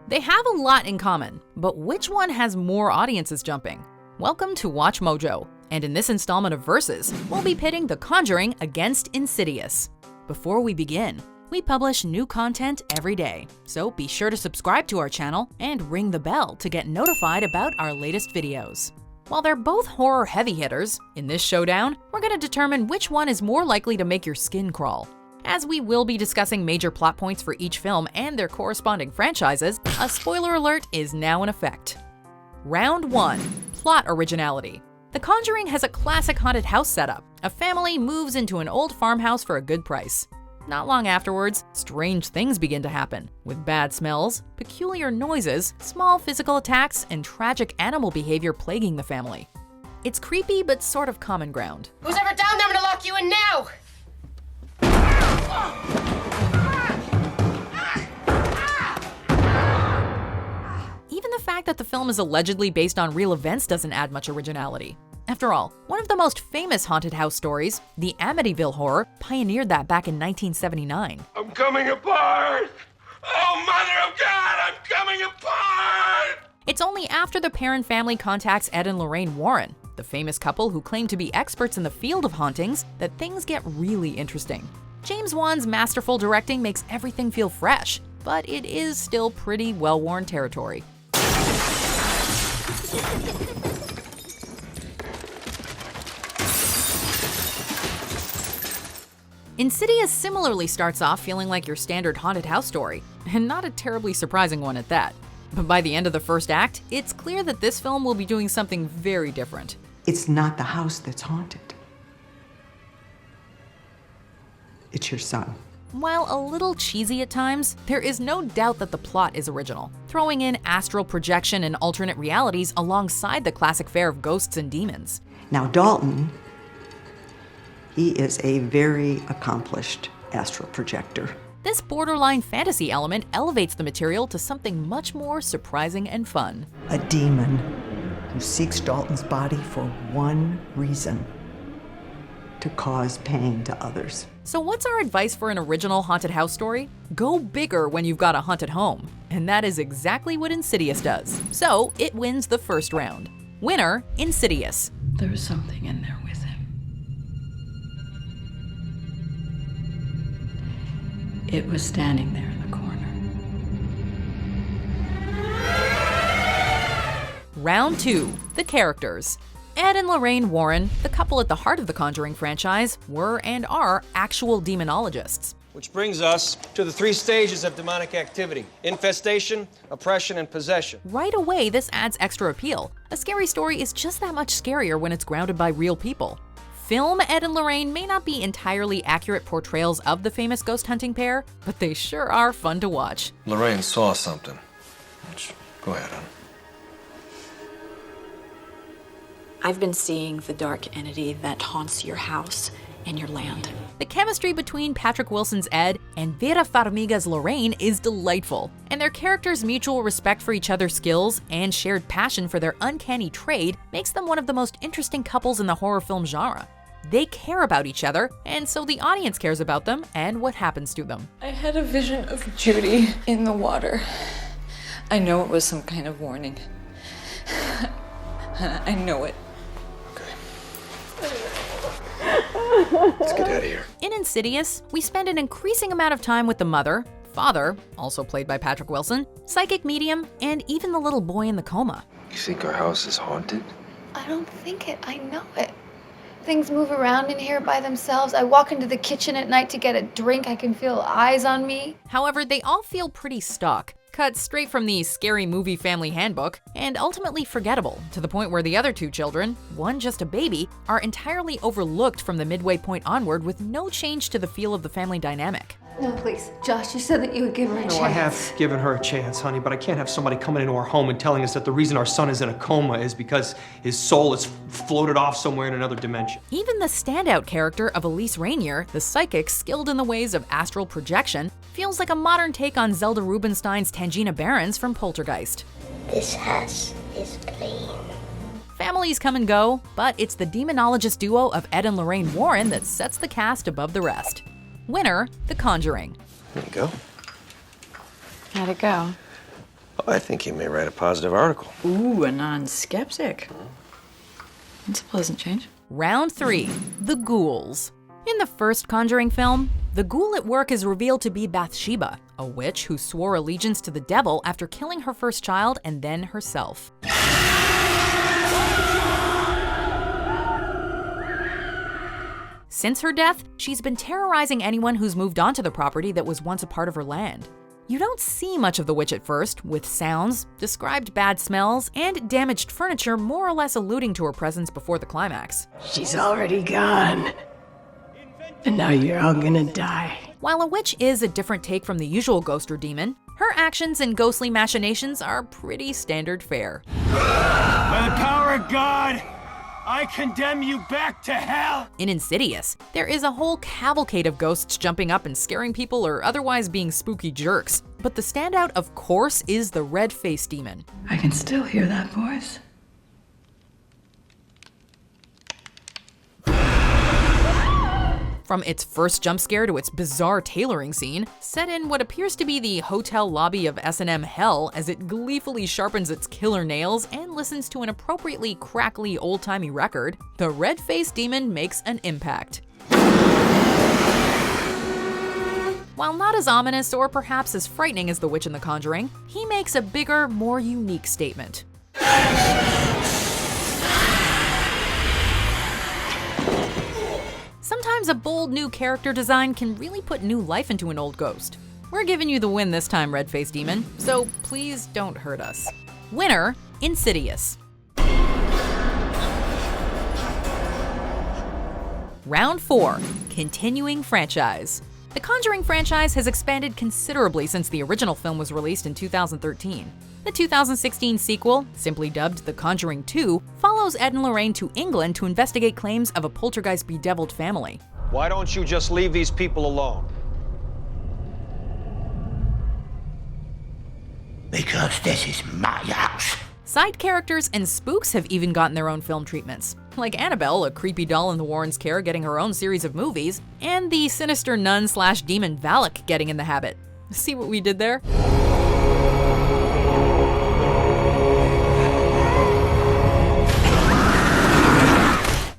They have a lot in common, but which one has more audiences jumping? Welcome to Watch Mojo, and in this installment of Versus, we'll be pitting The Conjuring against Insidious. Before we begin, we publish new content every day, so be sure to subscribe to our channel and ring the bell to get notified about our latest videos. While they're both horror heavy hitters, in this showdown, we're going to determine which one is more likely to make your skin crawl. As we will be discussing major plot points for each film and their corresponding franchises, a spoiler alert is now in effect. Round 1. Plot originality. The Conjuring has a classic haunted house setup. A family moves into an old farmhouse for a good price. Not long afterwards, strange things begin to happen, with bad smells, peculiar noises, small physical attacks, and tragic animal behavior plaguing the family. It's creepy but sort of common ground. Who's ever down there? I'm gonna lock you in now! Even the fact that the film is allegedly based on real events doesn't add much originality. After all, one of the most famous haunted house stories, the Amityville Horror, pioneered that back in 1979. I'm coming apart! Oh, mother of God, I'm coming apart! It's only after the Perron family contacts Ed and Lorraine Warren, the famous couple who claim to be experts in the field of hauntings, that things get really interesting. James Wan's masterful directing makes everything feel fresh, but it is still pretty well-worn territory. Insidious similarly starts off feeling like your standard haunted house story, and not a terribly surprising one at that. But by the end of the first act, it's clear that this film will be doing something very different. It's not the house that's haunted. It's your son. While a little cheesy at times, there is no doubt that the plot is original, throwing in astral projection and alternate realities alongside the classic fare of ghosts and demons. Now, Dalton, he is a very accomplished astral projector. This borderline fantasy element elevates the material to something much more surprising and fun. A demon who seeks Dalton's body for one reason: to cause pain to others. So what's our advice for an original haunted house story? Go bigger when you've got a haunted home. And that is exactly what Insidious does. So it wins the first round. Winner, Insidious. There was something in there with him. It was standing there in the corner. Round 2. The characters. Ed and Lorraine Warren, the couple at the heart of the Conjuring franchise, were and are actual demonologists. Which brings us to the 3 stages of demonic activity: infestation, oppression, and possession. Right away, this adds extra appeal. A scary story is just that much scarier when it's grounded by real people. Film Ed and Lorraine may not be entirely accurate portrayals of the famous ghost hunting pair, but they sure are fun to watch. Lorraine saw something. Go ahead, hon. I've been seeing the dark entity that haunts your house and your land. The chemistry between Patrick Wilson's Ed and Vera Farmiga's Lorraine is delightful, and their characters' mutual respect for each other's skills and shared passion for their uncanny trade makes them one of the most interesting couples in the horror film genre. They care about each other, and so the audience cares about them and what happens to them. I had a vision of Judy in the water. I know it was some kind of warning. I know it. Let's get out of here. In Insidious, we spend an increasing amount of time with the mother, father, also played by Patrick Wilson, psychic medium, and even the little boy in the coma. You think our house is haunted? I don't think it, I know it. Things move around in here by themselves. I walk into the kitchen at night to get a drink. I can feel eyes on me. However, they all feel pretty stock, cut straight from the Scary Movie Family Handbook, and ultimately forgettable, to the point where the other 2 children, one just a baby, are entirely overlooked from the midway point onward with no change to the feel of the family dynamic. No, please. Josh, you said that you would give her a chance. No, I have given her a chance, honey, but I can't have somebody coming into our home and telling us that the reason our son is in a coma is because his soul is floated off somewhere in another dimension. Even the standout character of Elise Rainier, the psychic skilled in the ways of astral projection, feels like a modern take on Zelda Rubinstein's Tangina Barrons from Poltergeist. This house is clean. Families come and go, but it's the demonologist duo of Ed and Lorraine Warren that sets the cast above the rest. Winner, The Conjuring. There you go. How'd it go? I think he may write a positive article. Ooh, a non-skeptic. That's a pleasant change. Round 3, the ghouls. In the first Conjuring film, the ghoul at work is revealed to be Bathsheba, a witch who swore allegiance to the devil after killing her first child and then herself. Since her death, she's been terrorizing anyone who's moved onto the property that was once a part of her land. You don't see much of the witch at first, with sounds, described bad smells, and damaged furniture more or less alluding to her presence before the climax. She's already gone. And now you're all gonna die. While a witch is a different take from the usual ghost or demon, her actions and ghostly machinations are pretty standard fare. By the power of God, I condemn you back to hell! In Insidious, there is a whole cavalcade of ghosts jumping up and scaring people or otherwise being spooky jerks. But the standout, of course, is the red-faced demon. I can still hear that voice. From its first jump scare to its bizarre tailoring scene, set in what appears to be the hotel lobby of S&M hell as it gleefully sharpens its killer nails and listens to an appropriately crackly old-timey record, the red-faced demon makes an impact. While not as ominous or perhaps as frightening as the witch in The Conjuring, he makes a bigger, more unique statement. Sometimes a bold new character design can really put new life into an old ghost. We're giving you the win this time, red-faced demon, so please don't hurt us. Winner, Insidious. Round 4, continuing franchise. The Conjuring franchise has expanded considerably since the original film was released in 2013. The 2016 sequel, simply dubbed The Conjuring 2, follows Ed and Lorraine to England to investigate claims of a poltergeist-bedeviled family. Why don't you just leave these people alone? Because this is my house. Side characters and spooks have even gotten their own film treatments, like Annabelle, a creepy doll in the Warrens' care getting her own series of movies, and the sinister nun/demon Valak getting in the habit. See what we did there?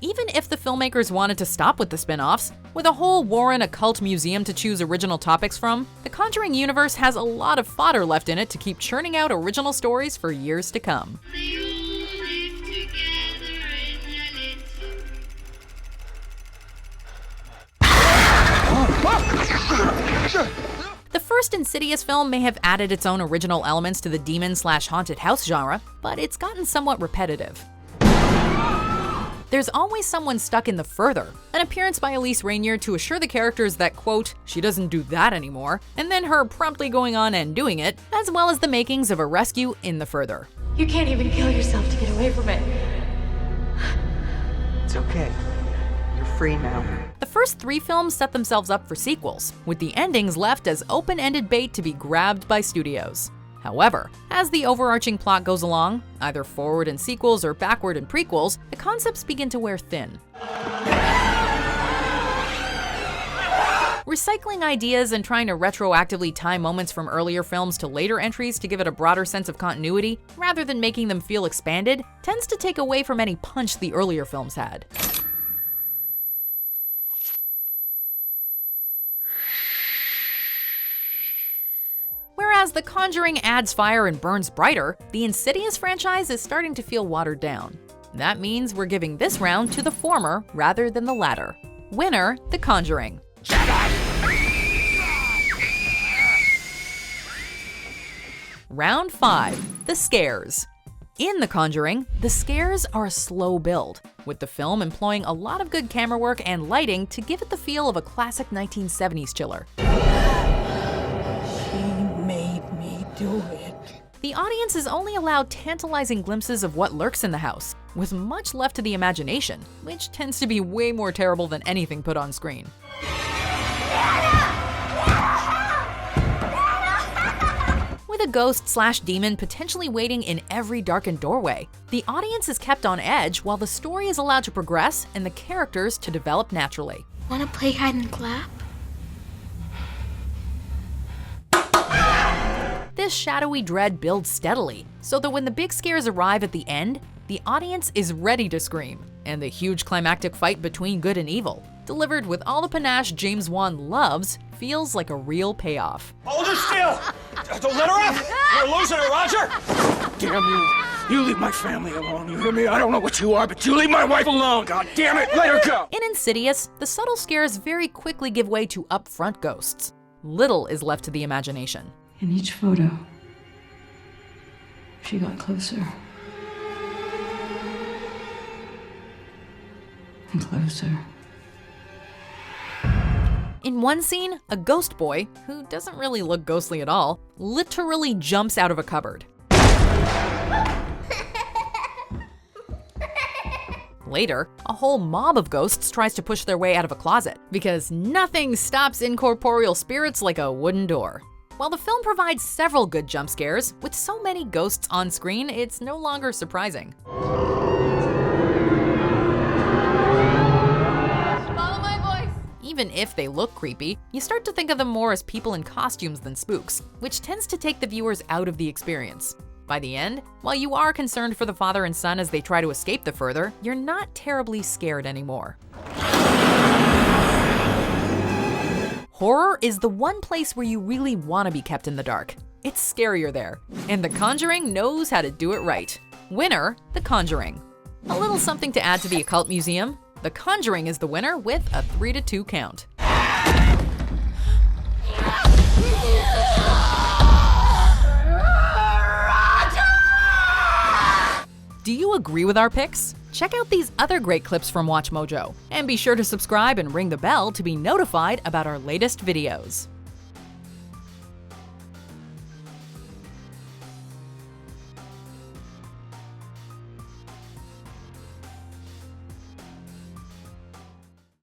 Even if the filmmakers wanted to stop with the spin-offs, with a whole Warren occult museum to choose original topics from, the Conjuring universe has a lot of fodder left in it to keep churning out original stories for years to come. The first Insidious film may have added its own original elements to the demon/haunted house genre, but it's gotten somewhat repetitive. There's always someone stuck in the further, an appearance by Elise Rainier to assure the characters that, quote, she doesn't do that anymore, and then her promptly going on and doing it, as well as the makings of a rescue in the further. You can't even kill yourself to get away from it. It's okay. You're free now. The first 3 films set themselves up for sequels, with the endings left as open-ended bait to be grabbed by studios. However, as the overarching plot goes along, either forward in sequels or backward in prequels, the concepts begin to wear thin. Recycling ideas and trying to retroactively tie moments from earlier films to later entries to give it a broader sense of continuity, rather than making them feel expanded, tends to take away from any punch the earlier films had. Whereas The Conjuring adds fire and burns brighter, the Insidious franchise is starting to feel watered down. That means we're giving this round to the former rather than the latter. Winner, The Conjuring. Round 5, the scares. In The Conjuring, the scares are a slow build, with the film employing a lot of good camera work and lighting to give it the feel of a classic 1970s chiller. Do it. The audience is only allowed tantalizing glimpses of what lurks in the house, with much left to the imagination, which tends to be way more terrible than anything put on screen. With a ghost/demon potentially waiting in every darkened doorway, the audience is kept on edge while the story is allowed to progress and the characters to develop naturally. Wanna play hide and clap? This shadowy dread builds steadily, so that when the big scares arrive at the end, the audience is ready to scream. And the huge climactic fight between good and evil, delivered with all the panache James Wan loves, feels like a real payoff. Hold her still! Don't let her up! We're losing her, Roger! Damn you. You leave my family alone, you hear me? I don't know what you are, but you leave my wife alone! God damn it, let her go! In Insidious, the subtle scares very quickly give way to upfront ghosts. Little is left to the imagination. In each photo, she got closer. And closer. In one scene, a ghost boy, who doesn't really look ghostly at all, literally jumps out of a cupboard. Later, a whole mob of ghosts tries to push their way out of a closet, because nothing stops incorporeal spirits like a wooden door. While the film provides several good jump scares, with so many ghosts on screen, it's no longer surprising. Even if they look creepy, you start to think of them more as people in costumes than spooks, which tends to take the viewers out of the experience. By the end, while you are concerned for the father and son as they try to escape the further, you're not terribly scared anymore. Horror is the one place where you really want to be kept in the dark. It's scarier there, and The Conjuring knows how to do it right. Winner, The Conjuring. A little something to add to the Occult Museum. The Conjuring is the winner with a 3-2 count. Do you agree with our picks? Check out these other great clips from WatchMojo, and be sure to subscribe and ring the bell to be notified about our latest videos.